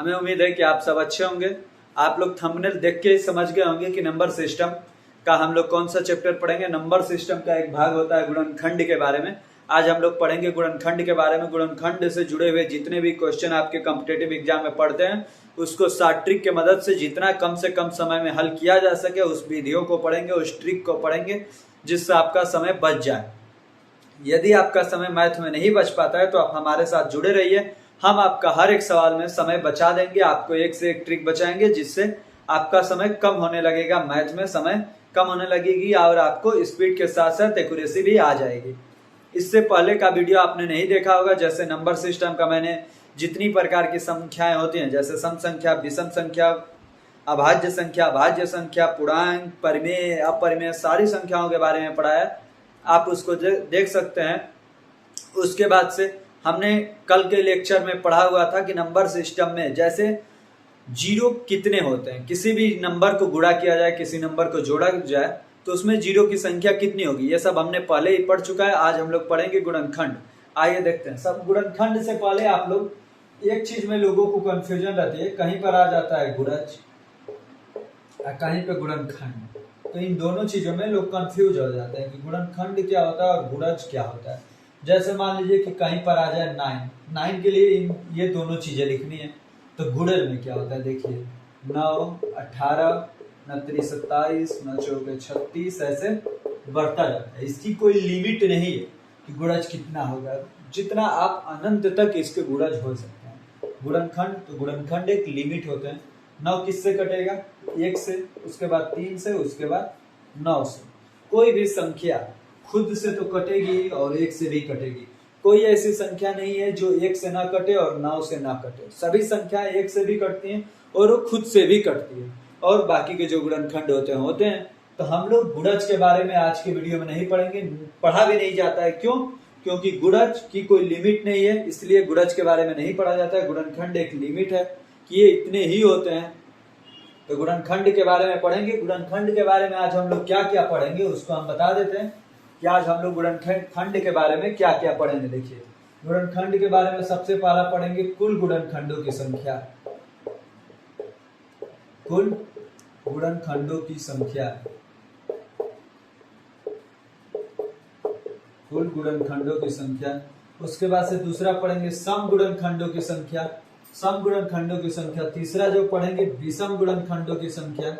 हमें उम्मीद है कि आप सब अच्छे होंगे। आप लोग थंबनेल देख के समझ गए होंगे कि नंबर सिस्टम का हम लोग कौन सा चैप्टर पढ़ेंगे। नंबर सिस्टम का एक भाग होता है गुणनखंड के बारे में। आज हम लोग पढ़ेंगे गुणनखंड के बारे में। गुणनखंड से जुड़े हुए जितने भी क्वेश्चन आपके कॉम्पिटेटिव एग्जाम में पढ़ते हैं उसको शॉर्ट ट्रिक के मदद से जितना कम से कम समय में हल किया जा सके उस विधियों को पढ़ेंगे, उस ट्रिक को पढ़ेंगे जिससे आपका समय बच जाए। यदि आपका समय मैथ में नहीं बच पाता है तो आप हमारे साथ जुड़े रहिए। हम आपका हर एक सवाल में समय बचा देंगे, आपको एक से एक ट्रिक बचाएंगे जिससे आपका समय कम होने लगेगा, मैथ में समय कम होने लगेगी और आपको स्पीड के साथ साथ एक्यूरेसी भी आ जाएगी। इससे पहले का वीडियो आपने नहीं देखा होगा, जैसे नंबर सिस्टम का मैंने जितनी प्रकार की संख्याएं होती हैं जैसे सम संख्या, विषम संख्या, अभाज्य संख्या, भाज्य संख्या, पूर्णांक, परिमेय, अपरिमेय सारी संख्याओं के बारे में पढ़ाया, आप उसको देख सकते हैं। उसके बाद से हमने कल के लेक्चर में पढ़ा हुआ था कि नंबर सिस्टम में जैसे जीरो कितने होते हैं, किसी भी नंबर को गुणा किया जाए, किसी नंबर को जोड़ा जाए तो उसमें जीरो की संख्या कितनी होगी, ये सब हमने पहले ही पढ़ चुका है। आज हम लोग पढ़ेंगे गुणनखंड। आइए देखते हैं। सब गुणनखंड से पहले आप लोग एक चीज में लोगों को कंफ्यूजन रहती है, कहीं पर आ जाता है गुणज और कहीं पे गुणनखंड, तो इन दोनों चीजों में लोग कंफ्यूज हो जाते हैं कि गुणनखंड क्या होता है और गुणज क्या होता है। जैसे मान लीजिए कि कहीं पर आ जाए 9 के लिए ये दोनों चीजें लिखनी है, तो गुणज में क्या होता है देखिए 9, 18, 29, 27, 9 चौके 36 ऐसे बढ़ता जाता है। इसकी कोई लिमिट नहीं है कि गुणज कितना होगा, जितना आप अनंत तक इसके गुणज हो सकते हैं। गुणनखंड, तो गुणनखंड एक लिमिट होते हैं। 9 किससे कटेगा, 1 से, उसके बाद 3 से, उसके बाद 9 से। कोई भी संख्या खुद से तो कटेगी और 1 से भी कटेगी। कोई ऐसी संख्या नहीं है जो 1 से ना कटे और 9 से ना कटे। सभी संख्याएं 1 से भी कटती हैं और वो खुद से भी कटती है, और बाकी के जो गुणनखंड होते हैं। तो हम लोग गुणज के बारे में आज के वीडियो में नहीं पढ़ेंगे, पढ़ा भी नहीं जाता है। क्यों? क्योंकि गुणज की कोई लिमिट नहीं है, इसलिए गुणज के बारे में नहीं पढ़ा जाता है। गुणनखंड एक लिमिट है कि ये इतने ही होते हैं, तो गुणनखंड के बारे में पढ़ेंगे। गुणनखंड के बारे में आज हम लोग क्या क्या पढ़ेंगे उसको हम बता देते हैं कि आज हम लोग गुणनखंड के बारे में क्या क्या पढ़ेंगे। देखिए गुणनखंड के बारे में सबसे पहला पढ़ेंगे कुल गुणनखंडों की संख्या। कुल गुणनखंडों की संख्या, कुल गुणनखंडों की संख्या। उसके बाद से दूसरा पढ़ेंगे सम गुणनखंडों की संख्या, सम गुणनखंडों की संख्या। तीसरा जो पढ़ेंगे विषम गुणनखंडों की संख्या,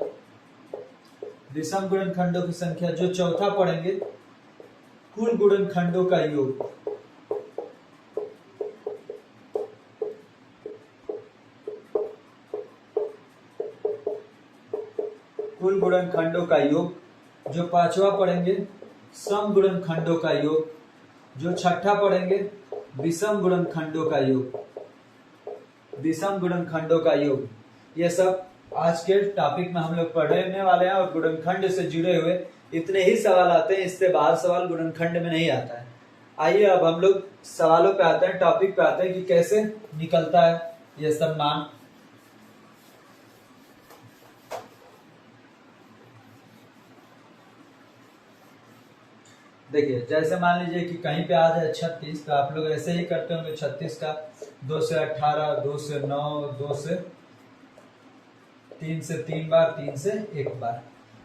विषम गुणनखंडों की संख्या। जो चौथा पढ़ेंगे कुल गुणनखंडों का योग, कुल गुणनखंडों का योग। जो पांचवा पढ़ेंगे सम गुणनखंडों का योग। जो छठा पढ़ेंगे विषम गुणनखंडों का योग, विषम गुणनखंडों का योग। ये सब आज के टॉपिक में हम लोग पढ़ने वाले हैं। और गुणनखंड से जुड़े हुए इतने ही सवाल आते हैं, इससे बाहर सवाल गुणनखंड में नहीं आता है। आइए अब हम लोग सवालों पे आते हैं, टॉपिक पे आते हैं कि कैसे निकलता है ये सब मान। देखिए जैसे मान लीजिए कि कहीं पे आ जाए 36, तो आप लोग ऐसे ही करते होंगे 36 का 2 से 18, 2 से 9, 2 से 3 से 3 बार, 3 से 1 बार।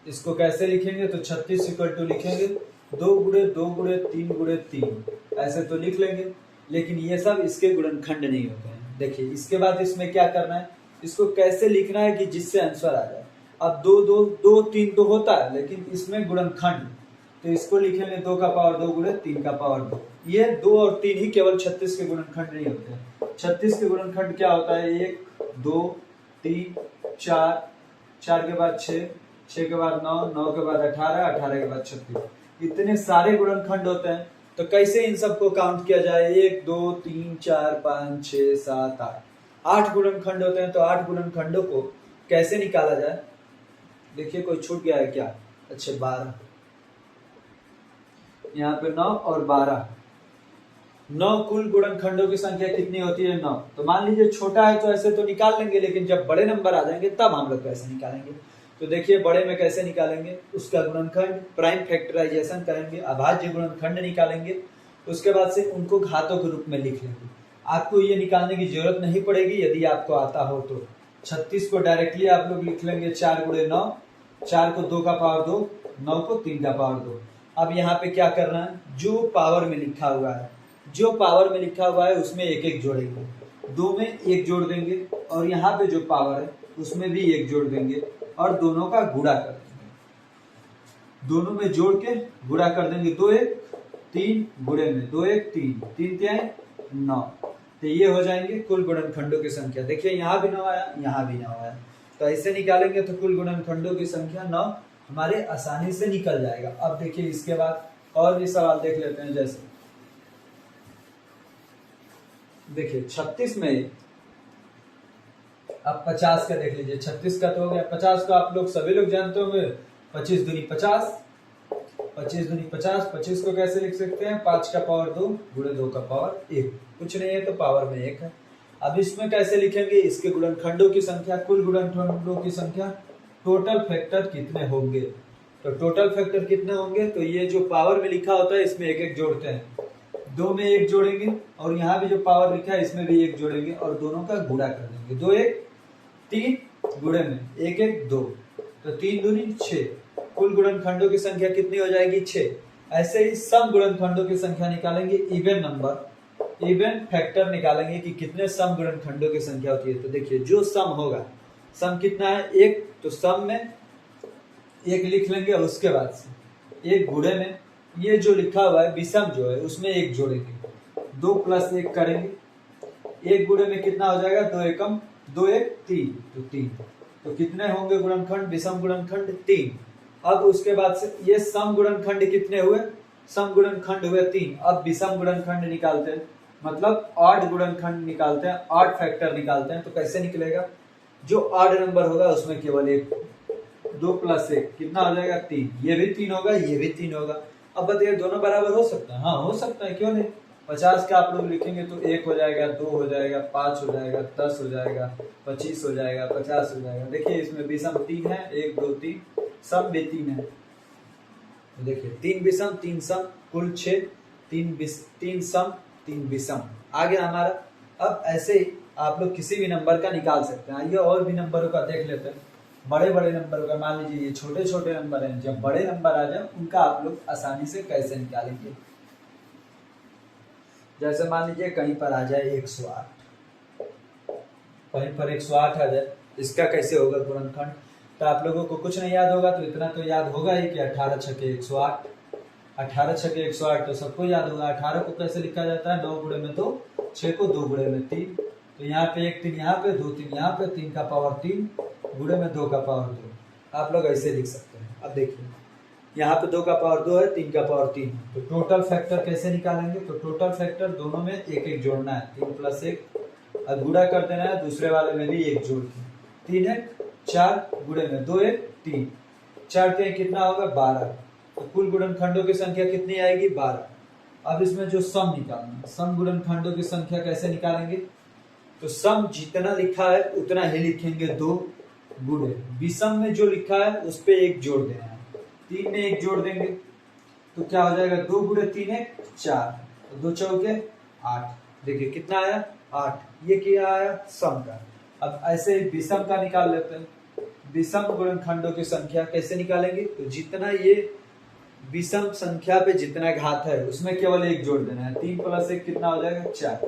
इसको कैसे लिखेंगे, तो 36 इक्वल टू लिखेंगे 2 गुणे 2 गुणे 3 गुणे 3, ऐसे तो लिख लेंगे। लेकिन ये सब इसके गुणनखंड नहीं होते हैं। देखिए इसके बाद इसमें क्या करना है, इसको कैसे लिखना है कि जिससे आंसर आ जाए। अब 2 2 2 3 तो होता है, लेकिन इसमें गुणनखंड, तो इसको लिखेंगे 2 का पावर 2 गुणे 3 का पावर 2। ये 2 और 3 ही केवल 36 के गुणनखंड नहीं होते हैं। 36 के गुणनखंड क्या होता है, 1 2 3 4, 4 के बाद 6, 6 के बाद 9, 9 के बाद 18, 18 के बाद 36। इतने सारे गुणनखंड होते हैं। तो कैसे इन सबको काउंट किया जाए, 1 2 3 4 5 6 7 8, 8 गुणनखंड होते हैं। तो 8 गुणनखंडों को कैसे निकाला जाए। देखिए कोई छूट गया है क्या, अच्छा 12, यहाँ पे 9 और 12, 9 कुल गुणनखंडों की संख्या कितनी होती है, 9। तो मान लीजिए छोटा है तो ऐसे तो निकाल लेंगे, लेकिन जब बड़े नंबर आ जाएंगे तब हम लोग कैसे निकालेंगे। तो देखिए बड़े में कैसे निकालेंगे, उसका गुणनखंड प्राइम फैक्टराइजेशन करेंगे, अभाज्य गुणनखंड निकालेंगे। उसके बाद से उनको घातों के रूप में लिख लेंगे। आपको ये निकालने की जरूरत नहीं पड़ेगी यदि आपको आता हो तो। 36 को डायरेक्टली आप लोग लिख लेंगे 4 गुणे 9, 4 को 2 का पावर 2, 9 को 3 का पावर 2। अब यहाँ पे क्या करना है, जो पावर में लिखा हुआ है, जो पावर में लिखा हुआ है उसमें एक एक जोड़ेंगे, 2 में एक जोड़ देंगे और यहाँ पे जो पावर है उसमें भी एक जोड़ देंगे और दोनों का गुणा कर देंगे, दोनों में जोड़ के गुणा कर देंगे। 2 1 3 गुणे में 2 1 3, 3 3 9, तो ये हो जाएंगे कुल गुणनखंडों की संख्या। देखिए यहाँ भी 9 आया, यहाँ भी 9 आया, तो ऐसे निकालेंगे तो कुल गुणनखंडों की संख्या 9 हमारे आसानी से निकल जाएगा। अब देखिए इसके बाद और भी सवाल देख लेते हैं। जैसे देखिए 36 में अब 50 का देख लीजिए, 36 का तो हो गया, 50 को आप लोग सभी लोग जानते होंगे, 25 दूनी 50, 25 दूनी 50, 25 को कैसे लिख सकते हैं, 5 का पावर 2 गुणे 2 का पावर 1, कुछ नहीं है तो पावर में 1 है। अब इसमें कैसे लिखेंगे, इसके गुणनखंडों की संख्या, कुल गुणनखंडों की संख्या, टोटल फैक्टर कितने होंगे, तो टोटल फैक्टर कितने होंगे, तो ये जो पावर में लिखा होता है इसमें एक एक जोड़ते हैं, 2 में एक जोड़ेंगे और यहाँ भी जो पावर लिखा है इसमें भी एक जोड़ेंगे और दोनों का गुणा कर देंगे। 2 1 3 गुणे में 1 1 2, तो 3 दूनी 6, कुल गुणनखंडों की संख्या कितनी हो जाएगी 6। ऐसे ही सम गुणनखंडों की संख्या निकालेंगे, इवन नंबर, इवन फैक्टर निकालेंगे कि कितने सम गुणनखंडों की संख्या होती है। तो देखिए जो सम होगा, सम कितना है 1, तो सम में 1 लिख लेंगे और उसके बाद से 1 गुणे में ये जो लिखा हुआ है विषम जो है उसमें 1 जोड़ेंगे, 2 + 1 करेंगे, 1 गुणे में कितना हो जाएगा 2 एकम 2 1 3, तो 3, तो कितने होंगे गुणनखंड, विषम गुणनखंड 3। अब उसके बाद से ये सम गुणनखंड कितने हुए, सम गुणनखंड हुए 3। अब विषम गुणनखंड निकालते हैं, मतलब ऑड गुणनखंड निकालते हैं, ऑड फैक्टर निकालते हैं। तो कैसे निकलेगा, जो ऑड नंबर होगा उसमें केवल 1, 2 + 1 कितना हो जाएगा 3, ये भी 3 होगा, ये भी 3 होगा। अब बताइए दोनों बराबर हो सकता है, हाँ हो सकता है, क्यों नहीं। 50 का आप लोग लिखेंगे तो 1 हो जाएगा, 2 हो जाएगा, 5 हो जाएगा, 10 हो जाएगा, 25 हो जाएगा, 50 हो जाएगा। देखिए इसमें विषम 3 है, 1 2 3, सम भी 3 है, तो देखिए 3 विषम 3 सम, कुल 6, 3 सम 3 विषम आ गया हमारा। अब ऐसे ही आप लोग किसी भी नंबर का निकाल सकते हैं। आइए और भी नंबरों का देख लेते हैं, बड़े बड़े नंबरों का। मान लीजिए ये छोटे छोटे नंबर हैं, जब बड़े नंबर आ जाए उनका आप लोग आसानी से कैसे निकालेंगे। जैसे मान लीजिए कहीं पर आ जाए 108, कहीं पर 108 आ जाए, इसका कैसे होगा गुणनखंड, तो आप लोगों को कुछ नहीं याद होगा तो इतना तो याद होगा ही कि 18 छके 108, 18 छके 108 तो सबको याद होगा। 18 को कैसे लिखा जाता है, 9 गुणे में 2, 6 को 2 गुणे में 3, तो यहाँ पे 1 3 यहाँ पे 2 3 यहाँ पे, 3 का पावर 3 गुणे में 2 का पावर 2, आप लोग ऐसे लिख सकते हैं। अब देखिए यहाँ पे 2 का पावर 2 है, 3 का पावर 3, तो टोटल फैक्टर कैसे निकालेंगे, तो टोटल फैक्टर दोनों में एक एक जोड़ना है, 3 + 1 और गुणा कर देना है, दूसरे वाले में भी 1 जोड़ के, 3 1 4 गुणे में 2 1 3, 4 3 कितना होगा 12, तो कुल गुणनखंडों की संख्या कितनी आएगी 12। अब इसमें जो सम निकालना है, सम गुणनखंडों की संख्या कैसे निकालेंगे, तो सम जितना लिखा है उतना ही लिखेंगे, 2 गुणे विषम में जो लिखा है उस पे 1 जोड़ देना है, 3 में 1 जोड़ देंगे तो क्या हो जाएगा 2 गुणे 3 1 4, तो 2 चौके 8, देखिए कितना आया 8, ये क्या आया सम का। अब ऐसे ही विषम का निकाल लेते हैं, विषम गुणनखंडों की संख्या कैसे निकालेंगे, तो जितना ये विषम संख्या पे जितना घात है उसमें केवल 1 जोड़ देना है, 3 + 1 कितना हो जाएगा 4,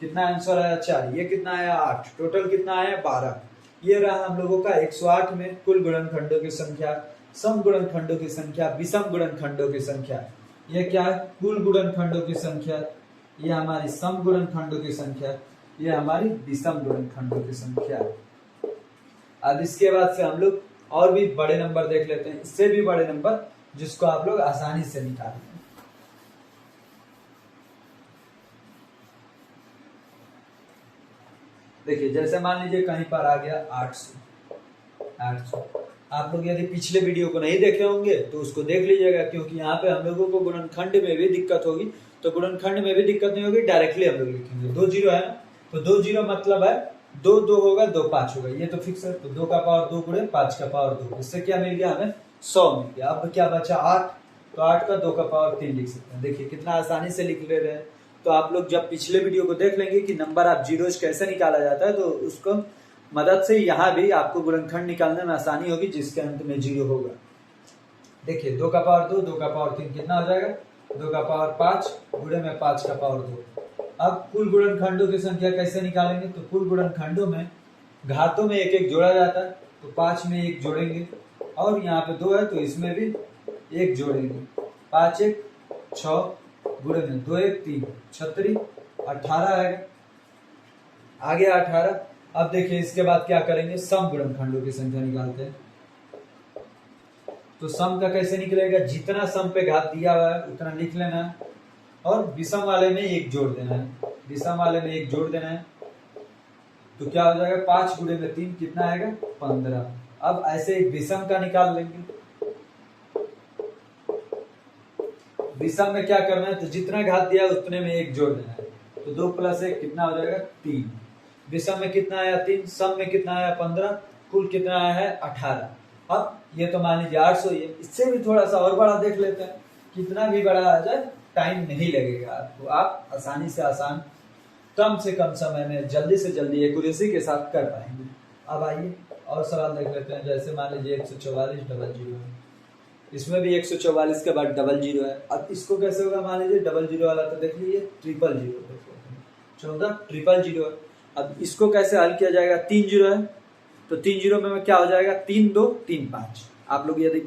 कितना आंसर आया 4, ये कितना आया 8, टोटल कितना आया 12। ये रहा हम लोगों का 108 में कुल गुणनखंडों की संख्या, सम गुणनखंडों की संख्या, विषम गुणनखंडों की संख्या। ये क्या है, कुल गुणनखंडों की संख्या, ये हमारी सम गुणनखंडों की संख्या, ये हमारी विषम गुणनखंडों की संख्या। अब इसके बाद से हम लोग और भी बड़े नंबर देख लेते हैं, इससे भी बड़े नंबर जिसको आप लोग आसानी से निकालें। देखिए जैसे मान लीजिए कहीं पर आ गया 800, आप लोग यदि पिछले वीडियो को नहीं देखे होंगे तो उसको देख लीजिएगा, क्योंकि यहाँ पे हम लोगों को गुणनखंड में भी दिक्कत होगी, तो गुणनखंड में भी दिक्कत नहीं होगी, डायरेक्टली हम लोग लिखेंगे। 2 0 है ना, तो 2 0 मतलब है 2 2 होगा, 2 5 होगा, ये तो फिक्स है, तो 2 का पावर 2 गुणे 5 का पावर 2, इससे क्या मिल गया हमें 100 मिल गया। अब क्या बचा 8, तो 8 का 2 का पावर 3 लिख सकते हैं। देखिए कितना आसानी से लिख ले रहे हैं, तो आप लोग जब पिछले वीडियो को देख लेंगे कि नंबर ऑफ जीरोज कैसे निकाला जाता है, तो उसको मदद से यहाँ भी आपको गुणनखंड निकालने में आसानी होगी, जिसके अंत में जीरो होगा। देखिए 2 का पावर 2, 2 का पावर 3 कितना हो जाएगा, 2 का पावर 5 गुणे में 5 का पावर 2। अब कुल गुणनखंडों की संख्या कैसे निकालेंगे, तो कुल गुणनखंडों में घातों में एक एक जोड़ा जाता है, तो 5 में 1 जोड़ेंगे, और यहाँ पे 2 है तो इसमें भी 1 जोड़ेंगे। 5 1 6 गुणे में 2 1 3 36 18 आएगा, आ गया 18। अब देखिए इसके बाद क्या करेंगे, सम गुणनखंडों की संख्या निकालते हैं। तो सम का कैसे निकलेगा, जितना सम पे घात दिया हुआ है उतना लिख लेना है, और विषम वाले में 1 जोड़ देना है, विषम वाले में 1 जोड़ देना है। तो क्या हो जाएगा, 5 गुणे में 3 कितना आएगा, 15। अब ऐसे एक विषम का निकाल लेंगे। विषम में क्या करना है, तो जितना घात दिया है उतने में 1 जोड़ देना है, तो 2 + 1 कितना हो जाएगा, 3। विषम में कितना आया, 3। सम में कितना आया, 15। कुल कितना आया है, 18। अब ये तो मान लीजिए 800 ही है, इससे भी थोड़ा सा और बड़ा देख लेते हैं। कितना भी बड़ा आ जाए टाइम नहीं लगेगा आपको, आप आसानी से आसान कम से कम समय में जल्दी से जल्दी एक्यूरेसी के साथ कर पाएंगे। अब आइए और सवाल देख लेते हैं। जैसे मान लीजिए 144 डबल जीरो है, इसमें भी 144 के बाद डबल जीरो है। अब इसको कैसे होगा, मान लीजिए डबल जीरो वाला तो देख लीजिए, ट्रिपल जीरो, 14 ट्रिपल जीरो है। अब इसको कैसे हल किया जाएगा, 3 जीरो है, तो 3 जीरो में क्या हो जाएगा, 3 2 3 5। आप लोग यदि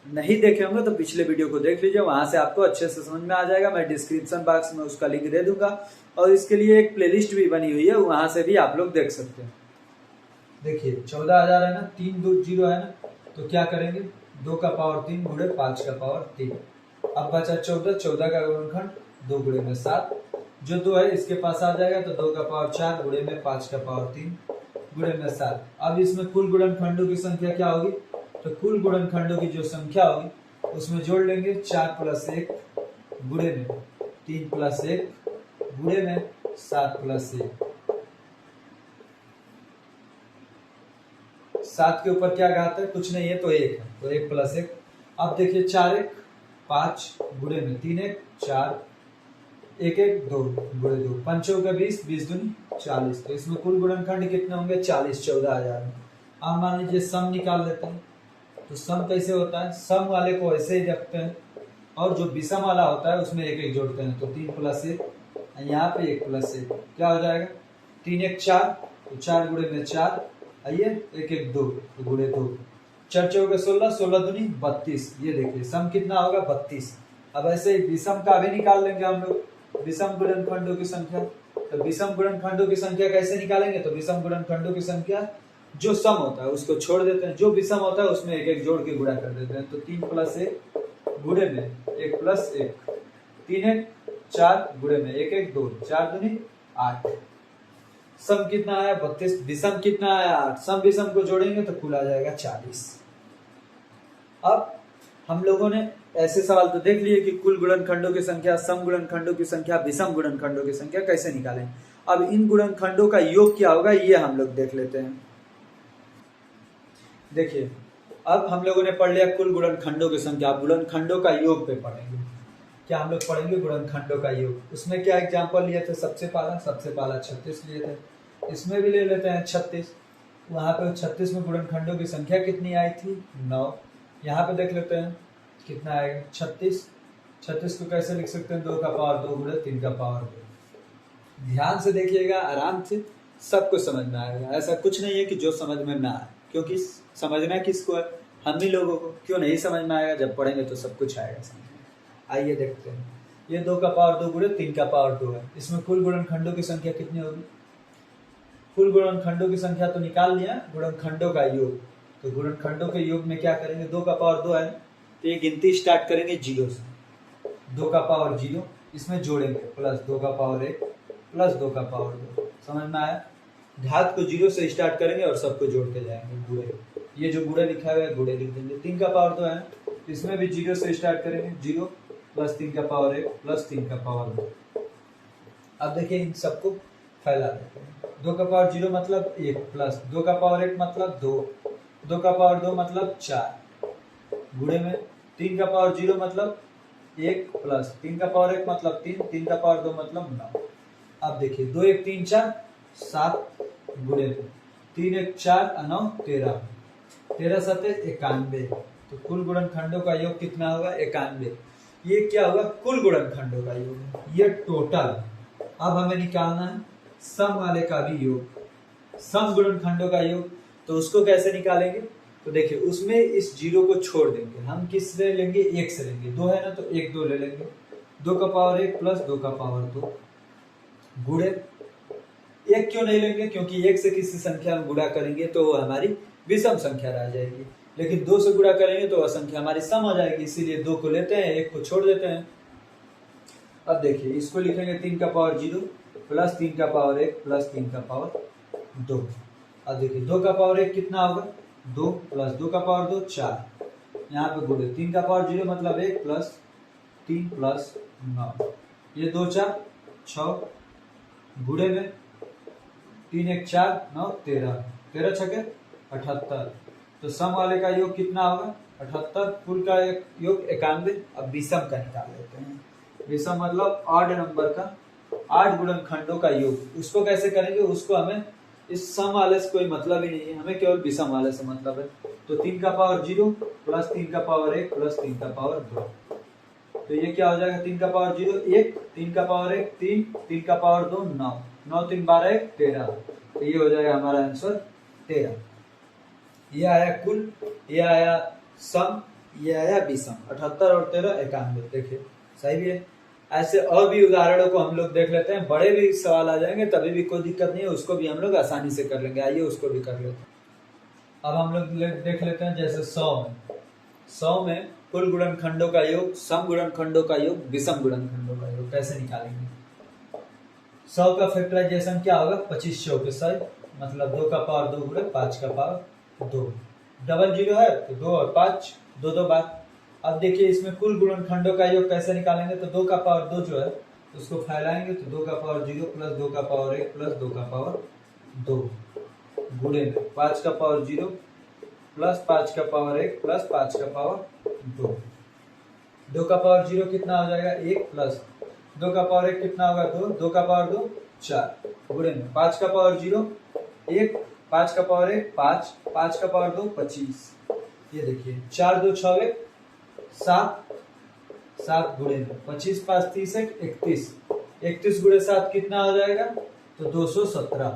नहीं देखे होंगे तो पिछले वीडियो को देख लीजिए, वहां से आपको अच्छे से समझ में आ जाएगा। मैं डिस्क्रिप्शन बॉक्स में उसका लिंक दे दूंगा, और इसके लिए एक प्लेलिस्ट भी बनी हुई है, वहां से भी आप लोग देख सकते हैं। देखिए 14,000 है ना, 3 2 जीरो है ना, तो क्या करेंगे, 2 का पावर 3 गुणे 5 का पावर 3। अब बचा 14, 14 का गुणनखंड 2 गुणे में 7, जो 2 है इसके पास आ जाएगा, तो 2 का पावर 4 गुणे में 5 का पावर 3 गुणे में 7। अब इसमें कुल गुणनखंडों की संख्या क्या होगी, तो कुल गुणनखंडों की जो संख्या होगी उसमें जोड़ लेंगे 4 + 1 गुणे में 3 + 1 गुणे में 7 + 1। 7 के ऊपर क्या घात है, कुछ नहीं है, तो 1 है, तो 1 + 1। अब देखिए 4 1 5 गुणे में 3 1 4 1 1 2 गुणे 2, 5 का 20 20 दूनी 40। तो इसमें कुल गुणनखंड कितने होंगे, 40 14,000 में। अब मान लीजिए सम निकाल लेते हैं। तो सम कैसे होता है, सम वाले को ऐसे ही रखते हैं, और जो विषम वाला होता है उसमें 1 1 जोड़ते हैं, तो 3 + 1, यहाँ पे 1 + 1 क्या हो जाएगा, 3 1 4, तो 4 गुणे में 4, आइए 1 1 2 तो गुणे 2, 4 4 16 16 दूनी 32। ये देखिए सम कितना होगा, 32। अब ऐसे ही विषम का भी निकाल लेंगे हम लोग, विषम गुणनखंडों की संख्या। तो विषम गुणनखंडों की संख्या कैसे निकालेंगे, तो विषम गुणनखंडों की संख्या जो सम होता है उसको छोड़ देते हैं, जो विषम होता है उसमें 1 1 जोड़ के गुणा कर देते हैं। तो 3 + 1 गुणे में 1 + 1, 3 1 4 गुणे में 1 1 2, 4 दूनी 8। सम कितना आया, 32। विषम कितना आया, 8। सम विषम को जोड़ेंगे तो कुल आ जाएगा 40। अब हम लोगों ने ऐसे सवाल तो देख लिए कि कुल गुणनखंडों की संख्या, सम गुणनखंडों की संख्या, विषम गुणनखंडों की संख्या कैसे निकालें। अब इन गुणनखंडों का योग क्या होगा, ये हम लोग देख लेते हैं। देखिए अब हम लोगों ने पढ़ लिया कुल गुणनखंडों की संख्या, गुणनखंडों का योग पे पढ़ेंगे। क्या हम लोग पढ़ेंगे, गुणनखंडों का योग। उसमें क्या एग्जांपल लिए थे, सबसे पहला 36 लिए थे, इसमें भी ले लेते हैं 36। वहां पे 36 में गुणनखंडों की संख्या कितनी आई थी, 9। यहाँ पे देख लेते हैं कितना आएगा, 36। 36 को कैसे लिख सकते हैं, 2 का पावर 2 गुणे 3 का पावर 2। ध्यान से देखिएगा, आराम से सब कुछ समझ में आएगा। ऐसा कुछ नहीं है कि जो समझ में ना आए, क्योंकि समझना किसको है, हम ही लोगों को। क्यों नहीं समझ में आएगा, जब पढ़ेंगे तो सब कुछ आएगा समझ में। आइए देखते हैं, ये 2 का पावर 2 गुणे 3 का पावर 2 है। इसमें कुल गुणनखंडों की संख्या कितनी होगी, कुल गुणनखंडों की संख्या तो निकाल लिया, गुणनखंडों का योग। तो गुणनखंडों के योग में क्या करेंगे, 2 का पावर 2 है, तो ये गिनती स्टार्ट करेंगे 0 से। 2 का पावर 0, इसमें जोड़ेंगे प्लस 2 का पावर 1 प्लस 2 का पावर 2। समझ में आया, घात को 0 से स्टार्ट करेंगे और सबको जोड़ते जाएंगे, गुणे। ये जो गुणे लिखा हुआ है गुणे लिख देंगे। 3 का पावर 2 है, इसमें भी 0 से स्टार्ट करेंगे, 0 प्लस 3 का पावर 1 प्लस 3 का पावर 2। अब देखिए इन सबको फैला देते हैं। 2 का पावर 0 मतलब 1 प्लस 2 का पावर 1 मतलब 2, 2 का पावर 2 मतलब 4 गुणे में 3 का पावर 0 मतलब 1 प्लस 3 का पावर 1 मतलब 3, 3 का पावर 2 मतलब 9। अब देखिए 2 1 3 4 7 गुणे 3 1 4 9 13, 13 7 91। तो कुल गुणनखंडों का योग कितना होगा? 91। ये क्या होगा? कुल गुणनखंडों का योग, ये टोटल। अब हमें निकालना है सम वाले का भी योग, सम गुणनखंडों का योग। तो उसको कैसे निकालेंगे? तो देखिए उसमें इस जीरो को छोड़ देंगे, हम किस से लेंगे? 1 से लेंगे। 2 है ना तो 1 2 ले लेंगे। 2 का पावर 1 प्लस 2 का पावर 2 गुणे 1 क्यों नहीं लेंगे? क्योंकि 1 से किसी संख्या में गुणा करेंगे तो वो हमारी विषम संख्या रह जाएगी, लेकिन 2 से गुणा करेंगे तो वह संख्या हमारी सम हो जाएगी, इसीलिए 2 को लेते हैं, 1 को छोड़ देते हैं। अब देखिए इसको लिखेंगे 3 का पावर 0 प्लस 3 का पावर 1 प्लस 3 का पावर 2। अब देखिए 2 का पावर 1 कितना होगा? 2 प्लस 2 का पावर 2 4। यहाँ पे गुणे 3 का पावर 0 मतलब 1 प्लस 3 प्लस 9, ये 2 4 6 गुणे में 3 1 4 9 13, 13 छके 78। तो सम वाले का योग कितना होगा? 78। कुल का योग 91। अब विषम का निकाल लेते हैं। विषम मतलब ऑड नंबर का 8 गुणनखंडों का योग। उसको कैसे करेंगे? उसको हमें इस सम वाले से कोई मतलब ही नहीं है, हमें केवल विषम वाले से मतलब है। तो 3 का पावर 0 प्लस 3 का पावर 1 प्लस 3 का पावर 2। तो ये क्या हो जाएगा? 3 का पावर 0 1, 3 का पावर 1 3, 3 का पावर 2 9, 9 3 12 1 13। तो ये हो जाएगा हमारा आंसर 13। ये आया कुल, ये आया सम, ये आया विषम। 78 और 13 91। देखिए सही भी है। ऐसे और भी उदाहरणों को हम लोग देख लेते हैं, बड़े भी सवाल आ जाएंगे तभी भी कोई दिक्कत नहीं है, उसको भी हम लोग आसानी से कर लेंगे। आइए उसको भी कर लेते हैं। अब हम लोग देख लेते हैं जैसे 100 में कुल गुणनखंडों का योग, सम गुणनखंडों का योग, विषम गुणनखंडों का योग कैसे निकालेंगे? 100 का फैक्टराइजेशन क्या होगा? 25 चौके 100 मतलब 2 का पावर 2 गुणे 5 का पावर 2। डबल जीरो है तो 2 और 5 2 2 बार। अब देखिए इसमें कुल गुणनखंडों का योग कैसे निकालेंगे? तो 2 का पावर 2 जो है उसको फैलाएंगे तो 2 का पावर 0 प्लस 2 का पावर 1 प्लस 2 का पावर 2 गुणे में 5 का पावर 0 प्लस 5 का पावर 1 प्लस 5 का पावर 2। 2 का पावर 0 कितना हो जाएगा? 1 प्लस 2 का पावर 1 कितना होगा? 2, 2 का पावर 2 4 गुणे में 5 का पावर 0 1, 5 का पावर 1 5, 5 का पावर 2 25। ये देखिए 4 2 6 1 7, 7 गुणे में 25 5 30 1 31, 31 गुणे 7 कितना हो जाएगा? तो 217।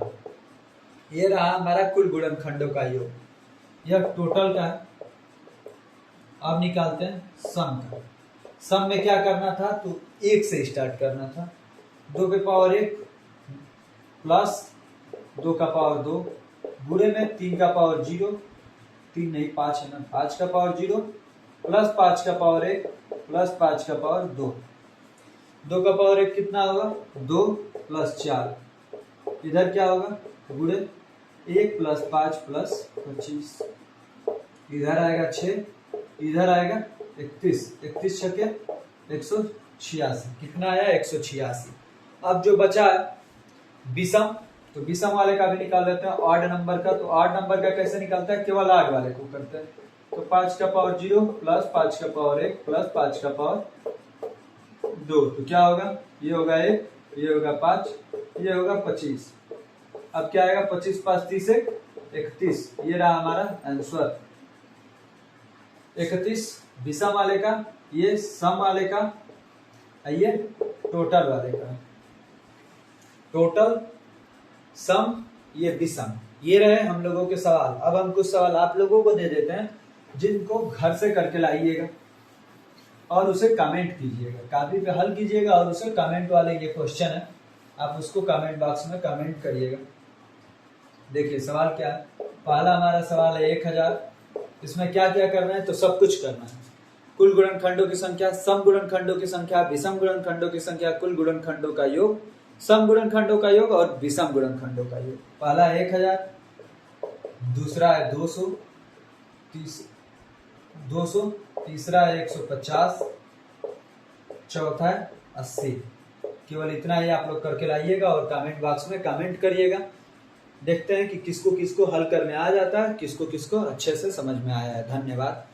ये रहा हमारा कुल गुणनखंडों का योग। यह टोटल का है। अब निकालते हैं सम का। सम में क्या करना था? तो 1 से स्टार्ट करना था। 2 के पावर 1 प्लस 2 का पावर 2 गुणे में 3 का पावर 0, 3 नहीं 5 है ना, 5 का पावर 0 प्लस 5 का पावर 1 प्लस 5 का पावर 2। 2 का पावर 1 कितना होगा? 2 प्लस 4, इधर क्या होगा? गुणे 1 प्लस 5 प्लस 25, इधर आएगा 6, इधर आएगा 31, 31 छके 186। कितना आया? 186। अब जो बचा है विषम, तो विषम वाले का भी निकाल लेते हैं ऑड नंबर का। तो ऑड नंबर का कैसे निकालता है? केवल ऑड वाले को करते हैं। तो 5 का पावर 0 प्लस 5 का पावर 1 प्लस 5 का पावर 2। तो क्या होगा? ये होगा 1, ये होगा 5, ये होगा 25। अब क्या आएगा? 25 5 30 31। ये रहा हमारा आंसर 31 विषम वाले का, ये सम वाले का, ये टोटल वाले का। टोटल, सम, ये विषम। ये रहे हम लोगों के सवाल। अब हम कुछ सवाल आप लोगों को दे देते हैं जिनको घर से करके लाइएगा और उसे कमेंट कीजिएगा, कॉपी पे हल कीजिएगा और उसे कमेंट वाले ये क्वेश्चन है, आप उसको कमेंट बॉक्स में कमेंट करिएगा। देखिए सवाल क्या है। पहला हमारा सवाल है 1000। इसमें क्या क्या करना है? तो सब कुछ करना है। कुल गुणनखंडों की संख्या, सम गुणनखंडों की संख्या, विषम गुणनखंडों की संख्या, कुल गुणनखंडों का योग, सम गुणनखंडों का योग और विषम गुणनखंडों का योग। पहला है 1000, दूसरा है 200, तीसरा है 150, चौथा है 80। केवल इतना ही आप लोग करके लाइएगा और कमेंट बॉक्स में कमेंट करिएगा। देखते हैं कि किसको किसको हल करने आ जाता है, किसको किसको अच्छे से समझ में आया है। धन्यवाद।